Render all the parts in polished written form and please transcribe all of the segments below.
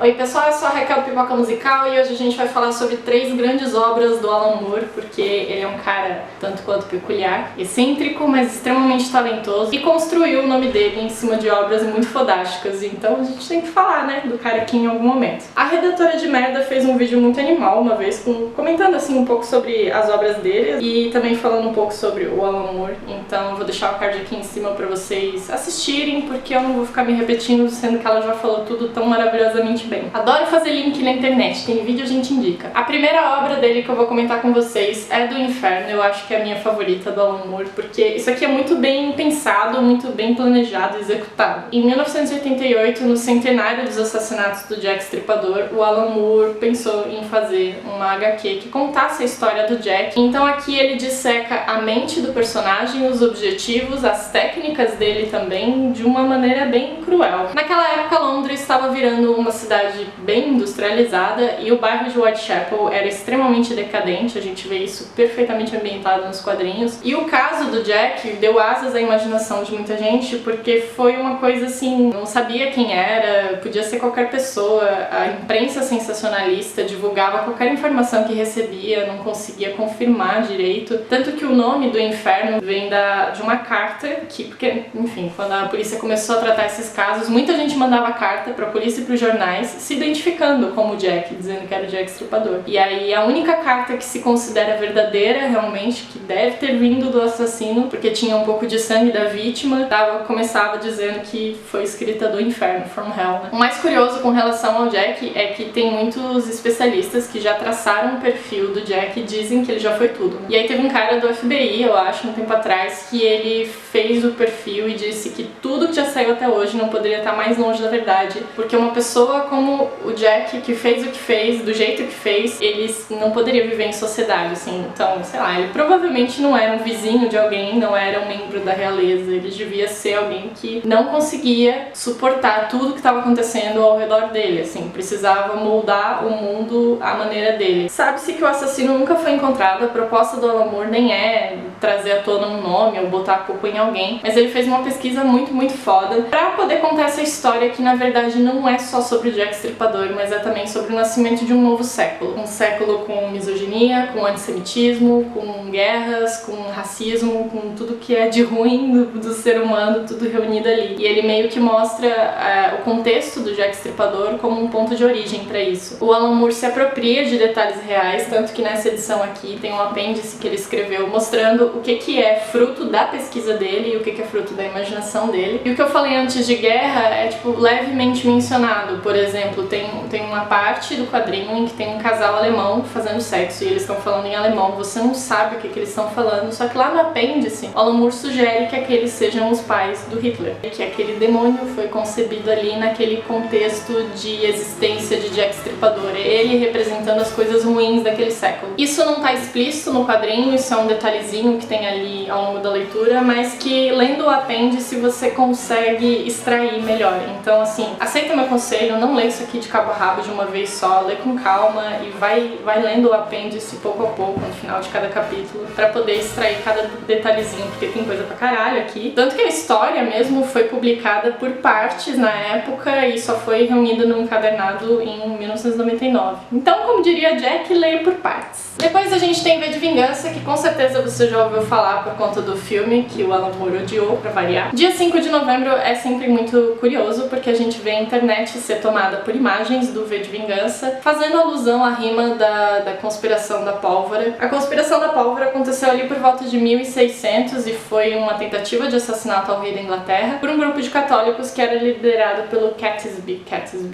Oi pessoal, eu sou a Raquel Pipoca Musical e hoje a gente vai falar sobre 3 grandes obras do Alan Moore, porque ele é um cara tanto quanto peculiar, excêntrico, mas extremamente talentoso e construiu o nome dele em cima de obras muito fodásticas, então a gente tem que falar, né, do cara aqui em algum momento. A Redatora de Merda fez um vídeo muito animal uma vez, comentando assim um pouco sobre as obras dele e também falando um pouco sobre o Alan Moore, então eu vou deixar o card aqui em cima pra vocês assistirem, porque eu não vou ficar me repetindo, sendo que ela já falou tudo tão maravilhosamente bem. Adoro fazer link na internet, tem vídeo a gente indica. A primeira obra dele que eu vou comentar com vocês é do Inferno, eu acho que é a minha favorita do Alan Moore, porque isso aqui é muito bem pensado, muito bem planejado e executado. Em 1988, no centenário dos assassinatos do Jack Stripador, o Alan Moore pensou em fazer uma HQ que contasse a história do Jack. Então aqui ele disseca a mente do personagem, os objetivos, as técnicas dele também, de uma maneira bem cruel. Naquela época, Londres estava virando uma cidade bem industrializada e o bairro de Whitechapel era extremamente decadente, a gente vê isso perfeitamente ambientado nos quadrinhos. E o caso do Jack deu asas à imaginação de muita gente, porque foi uma coisa assim, não sabia quem era, podia ser qualquer pessoa, a imprensa sensacionalista divulgava qualquer informação que recebia, não conseguia confirmar direito, tanto que o nome do Inferno vem de uma carta que, porque, enfim, quando a polícia começou a tratar esses casos, muita gente mandava carta pra polícia e pros jornais se identificando como Jack, dizendo que era o Jack Stripador. E aí a única carta que se considera verdadeira, realmente, que deve ter vindo do assassino, porque tinha um pouco de sangue da vítima, começava dizendo que foi escrita do Inferno, from Hell, né? O mais curioso com relação ao Jack é que tem muitos especialistas que já traçaram o perfil do Jack e dizem que ele já foi tudo. E aí teve um cara do FBI, eu acho, um tempo atrás, que ele fez o perfil e disse que tudo que já saiu até hoje não poderia estar mais longe da verdade, porque uma pessoa como o Jack, que fez o que fez, do jeito que fez, ele não poderia viver em sociedade, assim. Então, sei lá, ele provavelmente não era um vizinho de alguém, não era um membro da realeza, ele devia ser alguém que não conseguia suportar tudo que estava acontecendo ao redor dele, assim, precisava moldar o mundo à maneira dele. Sabe-se que o assassino nunca foi encontrado, a proposta do Alan Moore nem é trazer à tona um nome ou botar a culpa em alguém, mas ele fez uma pesquisa muito foda pra poder contar essa história que na verdade não é só sobre o Jack Stripador, mas é também sobre o nascimento de um novo século. Um século com misoginia, com antissemitismo, com guerras, com racismo, com tudo que é de ruim do ser humano, tudo reunido ali. E ele meio que mostra o contexto do Jack Stripador como um ponto de origem pra isso. O Alan Moore se apropria de detalhes reais, tanto que nessa edição aqui tem um apêndice que ele escreveu mostrando o que é fruto da pesquisa dele e o que é fruto da imaginação dele. E o que eu falei antes de guerra é, tipo, levemente mencionado. Por exemplo, tem uma parte do quadrinho em que tem um casal alemão fazendo sexo e eles estão falando em alemão, você não sabe o que eles estão falando, só que lá no apêndice, Alan Moore sugere que aqueles sejam os pais do Hitler, e que aquele demônio foi concebido ali naquele contexto de existência de Jack Stripador, ele representando as coisas ruins daquele século. Isso não tá explícito no quadrinho, isso é um detalhezinho que tem ali ao longo da leitura, mas que lendo o apêndice você consegue extrair melhor. Então assim, aceita meu conselho, não lê isso aqui de cabo a rabo de uma vez só, lê com calma e vai lendo o apêndice pouco a pouco no final de cada capítulo pra poder extrair cada detalhezinho, porque tem coisa pra caralho aqui. Tanto que a história mesmo foi publicada por partes na época e só foi reunida num encadernado em 1999. Então, como diria Jack, leia por partes. Depois a gente tem V de Vingança, que com certeza você já ouviu falar por conta do filme, que o Alan Moore odiou, pra variar. Dia 5 de novembro é sempre muito curioso, porque a gente vê a internet ser tomada por imagens do V de Vingança, fazendo alusão à rima da Conspiração da Pólvora. A Conspiração da Pólvora aconteceu ali por volta de 1600 e foi uma tentativa de assassinato ao rei da Inglaterra por um grupo de católicos que era liderado pelo Catesby,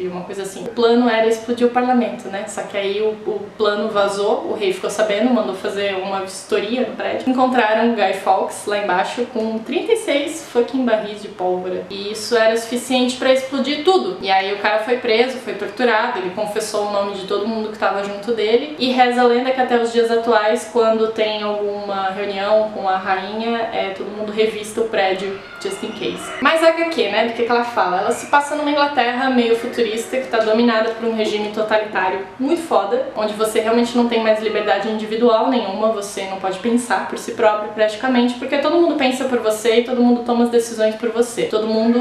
uma coisa assim. O plano era explodir o parlamento, né? Só que aí o plano vazou, o rei ficou sabendo, mandou fazer uma vistoria no prédio. Encontraram Guy Fawkes lá embaixo com 36 fucking barris de pólvora. E isso era suficiente pra explodir tudo. E aí o cara foi preso, foi torturado, ele confessou o nome de todo mundo que tava junto dele. E reza a lenda que até os dias atuais, quando tem alguma reunião com a rainha, todo mundo revista o prédio just in case. Mas a HQ, né, do que ela fala? Ela se passa numa Inglaterra meio futurista que tá dominada por um regime totalitário muito foda, onde você realmente não tem mais liberdade individual nenhuma, você não pode pensar por si próprio praticamente, porque todo mundo pensa por você e todo mundo toma as decisões por você. Todo mundo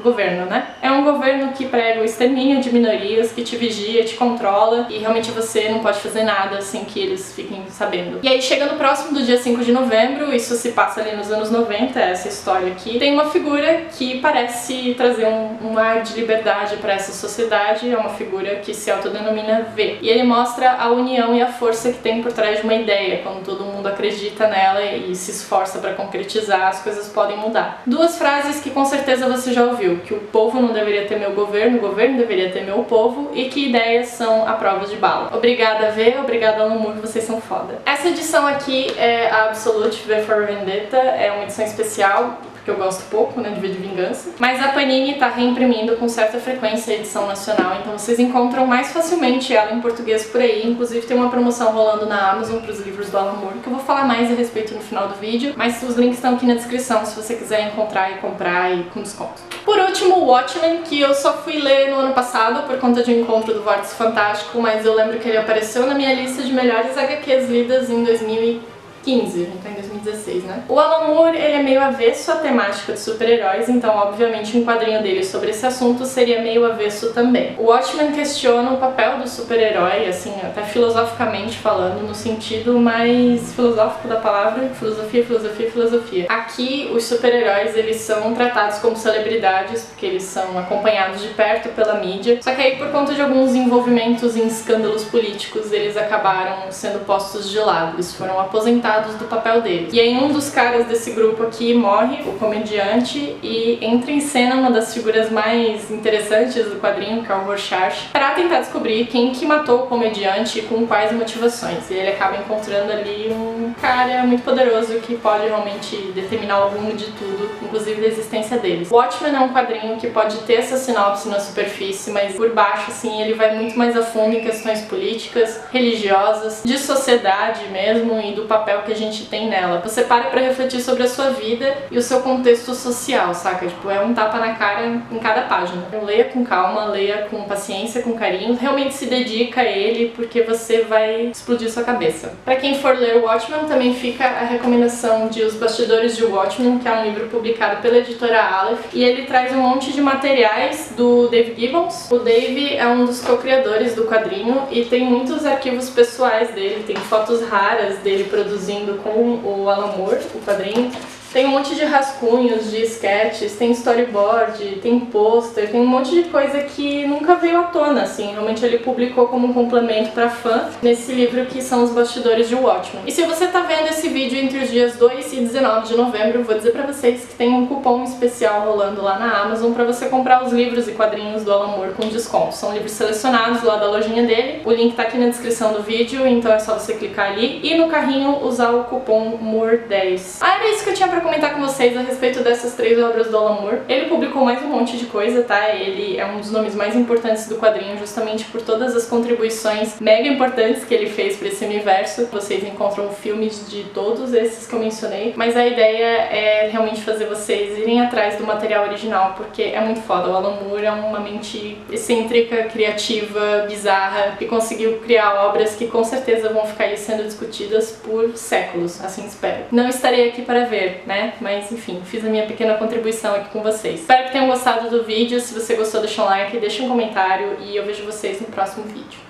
governo, né? É um governo que prega o extermínio de minorias, que te vigia, te controla e realmente você não pode fazer nada sem que eles fiquem sabendo. E aí, chegando próximo do dia 5 de novembro, isso se passa ali nos anos 90, essa história aqui, tem uma figura que parece trazer um ar de liberdade para essa sociedade, é uma figura que se autodenomina V. E ele mostra a união e a força que tem por trás de uma ideia, quando todo mundo acredita nela e se esforça para concretizar, as coisas podem mudar. Duas frases que com certeza você já ouviu, que o povo não deveria ter meu governo, o governo deveria ter meu povo, e que ideias são a prova de bala. Obrigada, V, obrigada, Alan Moore, vocês são foda. Essa edição aqui é a Absolute V for Vendetta, é uma edição especial, que eu gosto pouco, né, de V de Vingança. Mas a Panini tá reimprimindo com certa frequência a edição nacional, então vocês encontram mais facilmente ela em português por aí. Inclusive tem uma promoção rolando na Amazon pros livros do Alan Moore, que eu vou falar mais a respeito no final do vídeo, mas os links estão aqui na descrição se você quiser encontrar e comprar e com desconto. Por último, Watchmen, que eu só fui ler no ano passado por conta de um encontro do Vórtice Fantástico, mas eu lembro que ele apareceu na minha lista de melhores HQs lidas em 2015, a gente tá em 2016, né? O Alan Moore, ele é meio avesso à temática de super-heróis, então obviamente um quadrinho dele sobre esse assunto seria meio avesso também. O Watchmen questiona o papel do super-herói, assim, até filosoficamente falando, no sentido mais filosófico da palavra, filosofia, filosofia, filosofia. Aqui, os super-heróis, eles são tratados como celebridades, porque eles são acompanhados de perto pela mídia, só que aí, por conta de alguns envolvimentos em escândalos políticos, eles acabaram sendo postos de lado, eles foram aposentados do papel deles. E aí um dos caras desse grupo aqui morre, o comediante, e entra em cena uma das figuras mais interessantes do quadrinho, que é o Rorschach, para tentar descobrir quem que matou o comediante e com quais motivações. E ele acaba encontrando ali um cara muito poderoso que pode realmente determinar o rumo de tudo, inclusive da existência deles. Watchmen é um quadrinho que pode ter essa sinopse na superfície, mas por baixo, assim, ele vai muito mais a fundo em questões políticas, religiosas, de sociedade mesmo e do papel que a gente tem nela. Você para pra refletir sobre a sua vida e o seu contexto social, saca? Tipo, é um tapa na cara em cada página. Então, leia com calma, leia com paciência, com carinho, realmente se dedica a ele porque você vai explodir sua cabeça. Pra quem for ler o Watchmen, também fica a recomendação de Os Bastidores de Watchmen, que é um livro publicado pela editora Aleph, e ele traz um monte de materiais do Dave Gibbons. O Dave é um dos co-criadores do quadrinho e tem muitos arquivos pessoais dele, tem fotos raras dele produzindo com o Alan Moore, o quadrinho. Tem um monte de rascunhos, de sketches, tem storyboard, tem pôster, tem um monte de coisa que nunca veio à tona, assim. Realmente ele publicou como um complemento pra fã nesse livro que são Os Bastidores de Watchmen. E se você tá vendo esse vídeo entre os dias 2 e 19 de novembro, vou dizer pra vocês que tem um cupom especial rolando lá na Amazon pra você comprar os livros e quadrinhos do Alan Moore com desconto. São livros selecionados lá da lojinha dele. O link tá aqui na descrição do vídeo, então é só você clicar ali e no carrinho usar o cupom MOORE10. Era isso que eu tinha pra comentar com vocês a respeito dessas 3 obras do Alan Moore. Ele publicou mais um monte de coisa, tá? Ele é um dos nomes mais importantes do quadrinho justamente por todas as contribuições mega importantes que ele fez pra esse universo. Vocês encontram filmes de todos esses que eu mencionei, mas a ideia é realmente fazer vocês irem atrás do material original, porque é muito foda. O Alan Moore é uma mente excêntrica, criativa, bizarra, e conseguiu criar obras que com certeza vão ficar aí sendo discutidas por séculos, assim espero. Não estarei aqui para ver, né? Mas enfim, fiz a minha pequena contribuição aqui com vocês. Espero que tenham gostado do vídeo. Se você gostou, deixa um like, deixa um comentário e eu vejo vocês no próximo vídeo.